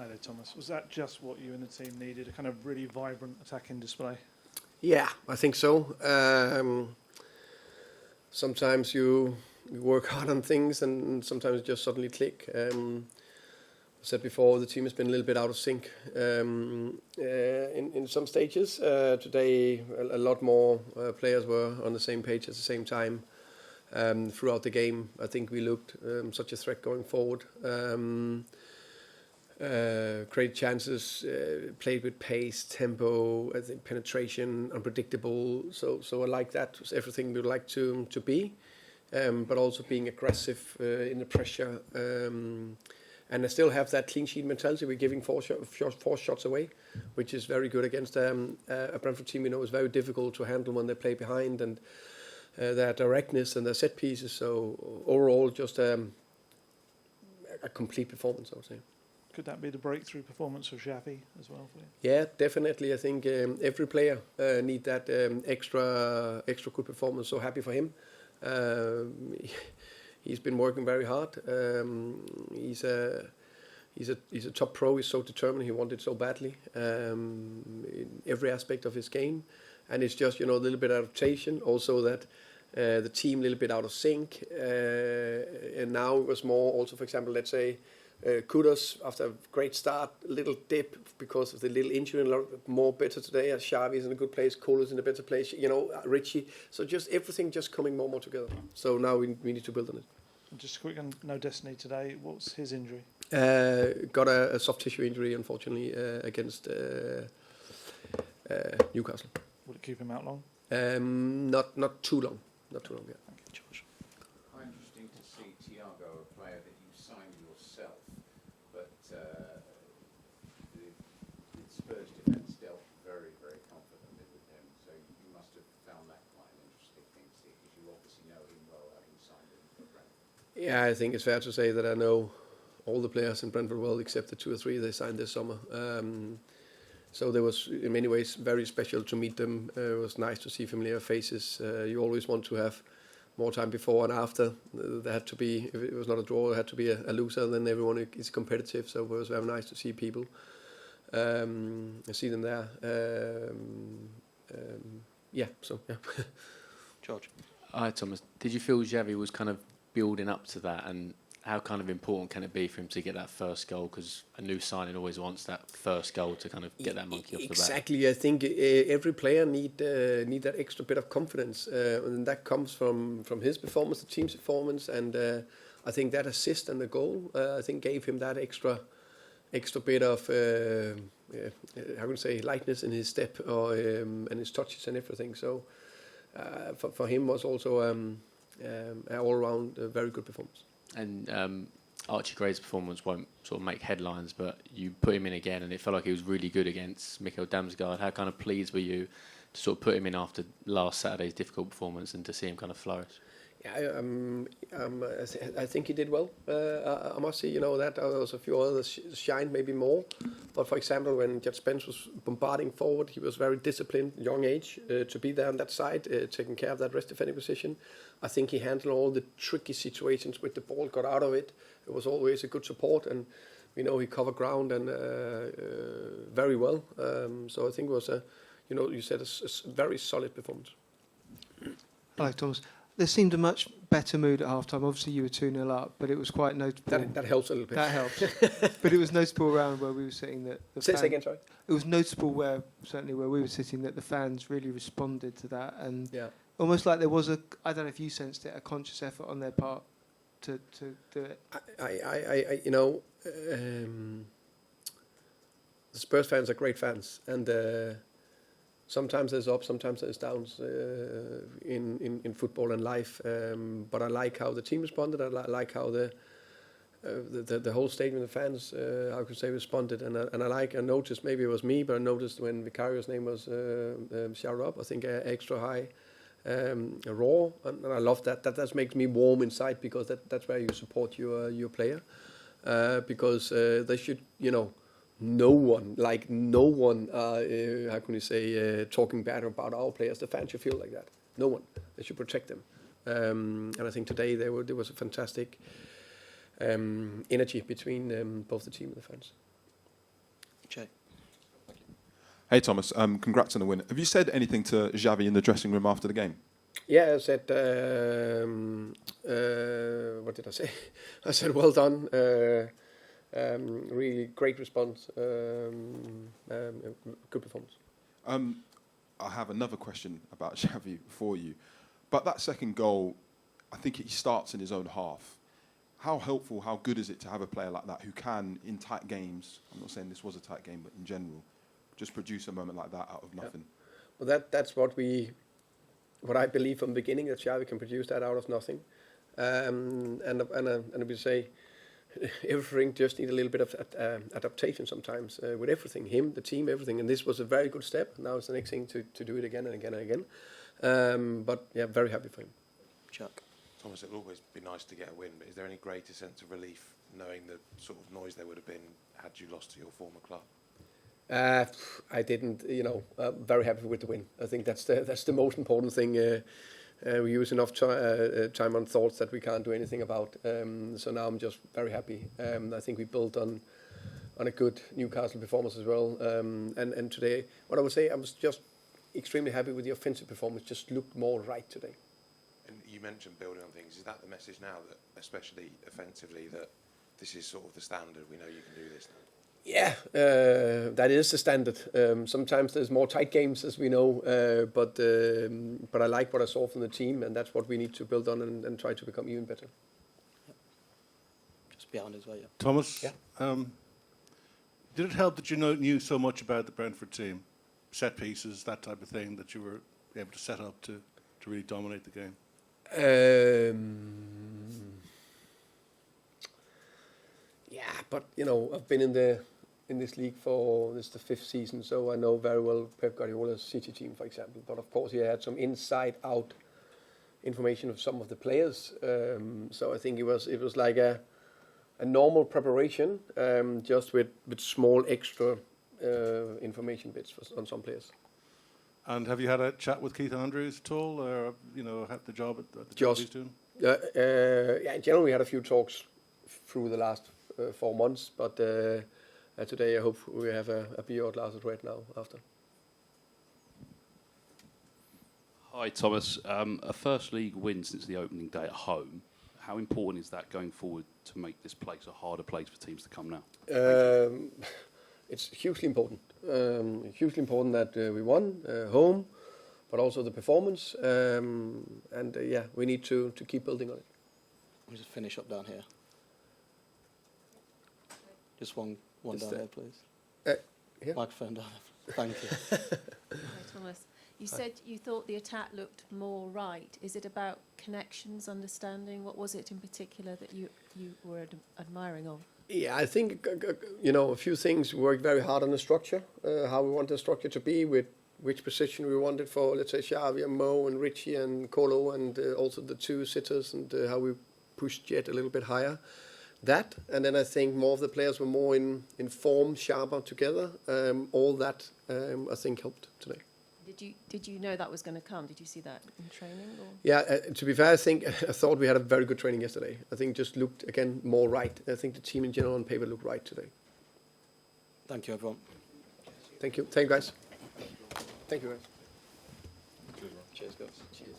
Hi there, Thomas. Was that just what you and the team needed, a kind of really vibrant attacking display? Yeah, I think so. Sometimes you work hard on things and sometimes it just suddenly click. I said before, the team has been a little bit out of sync in some stages. Today, a lot more players were on the same page at the same time throughout the game. I think we looked such a threat going forward. Create chances, played with pace, tempo, I think penetration, unpredictable. So I like that. It's everything we would like to be, but also being aggressive in the pressure. And I still have that clean sheet mentality. We're giving four shots away, which is very good against a Brentford team we know is very difficult to handle when they play behind, and their directness and their set pieces. So overall, just a complete performance, I would say. Could that be the breakthrough performance of Xavi as well for you? Yeah, definitely. I think every player need that extra good performance. So happy for him. He's been working very hard. He's a top pro. He's so determined. He wanted so badly in every aspect of his game, and it's just a little bit adaptation. Also that the team a little bit out of sync, and now it was more. Also, for example, let's say. Kudos after a great start, a little dip because of the little injury, a lot more better today. As Xavi is in a good place, Kolo is in a better place. Richie. So just everything just coming more and more together. So now we need to build on it. Just quick on No Destiny today. What's his injury? Got a soft tissue injury, unfortunately, against Newcastle. Will it keep him out long? Not too long. Not too long. Yeah. Thank you, George. Quite interesting to see Thiago, a player that you signed yourself, but the Spurs defence dealt very, very confidently with him. So you must have found that quite an interesting thing to see, because you obviously know him well, having signed him for Brentford. Yeah, I think it's fair to say that I know all the players in Brentford well, except the 2 or 3 they signed this summer. So there was, in many ways, very special to meet them. It was nice to see familiar faces. You always want to have more time before and after. There had to be, if it was not a draw, it had to be a loser. Then everyone is competitive. So it was very nice to see people. See them there. Yeah. George. Hi, Thomas. Did you feel Xavi was kind of building up to that, and how kind of important can it be for him to get that first goal? Because a new signing always wants that first goal to kind of get that monkey off the back. Exactly. I think every player need that extra bit of confidence, and that comes from his performance, the team's performance, and I think that assist and the goal, I think gave him that extra bit of how can I say, lightness in his step or and his touches and everything. So for him was also an all-round very good performance. And Archie Gray's performance won't sort of make headlines, but you put him in again, and it felt like he was really good against Mikkel Damsgaard. How kind of pleased were you to sort of put him in after last Saturday's difficult performance and to see him kind of flourish? Yeah, I think he did well. I must say, that there was a few others shined maybe more. But for example, when Jet Spence was bombarding forward, he was very disciplined, young age, to be there on that side, taking care of that rest defending position. I think he handled all the tricky situations with the ball, got out of it. It was always a good support, and he covered ground and very well. So I think it was you said a very solid performance. Hello, Thomas. There seemed a much better mood at half-time. Obviously, you were 2-0 up, but it was quite notable. That helps a little bit. That helps. But it was noticeable around where we were sitting that... Say again, sorry? It was noticeable certainly where we were sitting, that the fans really responded to that. And almost like there was I don't know if you sensed it, a conscious effort on their part to do it. The Spurs fans are great fans, and sometimes there's ups, sometimes there's downs in football and life. But I like how the team responded. I like how the whole stadium, the fans, how could say, responded. And I noticed, maybe it was me, but I noticed when Vicario's name was shouted up, I think extra high, raw, and I love that. That makes me warm inside, because that's where you support your player, because they should, no one, how can you say, talking bad about our players. The fans should feel like that. No one. They should protect them. And I think today there was a fantastic energy between both the team and the fans. Jay. Hey Thomas, congrats on the win. Have you said anything to Xavi in the dressing room after the game? Yeah, I said, what did I say? I said, well done. Really great response. Good performance. I have another question about Xavi for you. But that second goal, I think he starts in his own half. How helpful, how good is it to have a player like that who can, in tight games, I'm not saying this was a tight game, but in general, just produce a moment like that out of nothing? Yeah. Well, that's what I believe from the beginning, that Xavi can produce that out of nothing. And we say everything just need a little bit of adaptation sometimes with everything, him, the team, everything. And this was a very good step. Now it's the next thing to do it again and again and again. But yeah, very happy for him. Chuck. Thomas, it'll always be nice to get a win, but is there any greater sense of relief knowing the sort of noise there would have been had you lost to your former club? I didn't, very happy with the win. I think that's the most important thing. We use enough time on thoughts that we can't do anything about. So now I'm just very happy. I think we built on a good Newcastle performance as well. And today, what I would say, I was just extremely happy with the offensive performance. Just looked more right today. And you mentioned building on things. Is that the message now, that especially offensively, that this is sort of the standard? We know you can do this now. Yeah, that is the standard. Sometimes there's more tight games, as we know, but I like what I saw from the team, and that's what we need to build on and try to become even better. Just behind as well, yeah. Thomas, Yeah. Did it help that you knew so much about the Brentford team, set pieces, that type of thing, that you were able to set up to really dominate the game? Yeah, but I've been in this league for this is the 5th season, so I know very well Pep Guardiola's City team, for example. But of course, he had some inside-out information of some of the players. So I think it was like a normal preparation, just with small extra information bits on some players. And have you had a chat with Keith Andrews at all, or had the job at the job he's doing? Yeah, in general, we had a few talks through the last 4 months, but today I hope we have a beer or glass of red now after. Hi Thomas, a first league win since the opening day at home. How important is that going forward to make this place a harder place for teams to come now? It's hugely important. Hugely important that we won home, but also the performance. Yeah, we need to keep building on it. We'll just finish up down here. Just one Just down there. there, please. Here? Microphone down there. Thank you. Hi, Thomas. You said you thought the attack looked more right. Is it about connections, understanding? What was it in particular that you were admiring of? Yeah, I think a few things. We worked very hard on the structure, how we want the structure to be, with which position we wanted for, let's say, Xavi and Mo and Richie and Kolo, and also the 2 sitters, and how we pushed Jet a little bit higher. That, and then I think more of the players were more in form, sharper together. All that I think helped today. Did you know that was going to come? Did you see that in training? Or? Yeah, to be fair, I thought we had a very good training yesterday. I think just looked again more right. I think the team in general on paper looked right today. Thank you, everyone. Thank you. Thank you, guys. Thank you, guys. Cheers, guys. Cheers.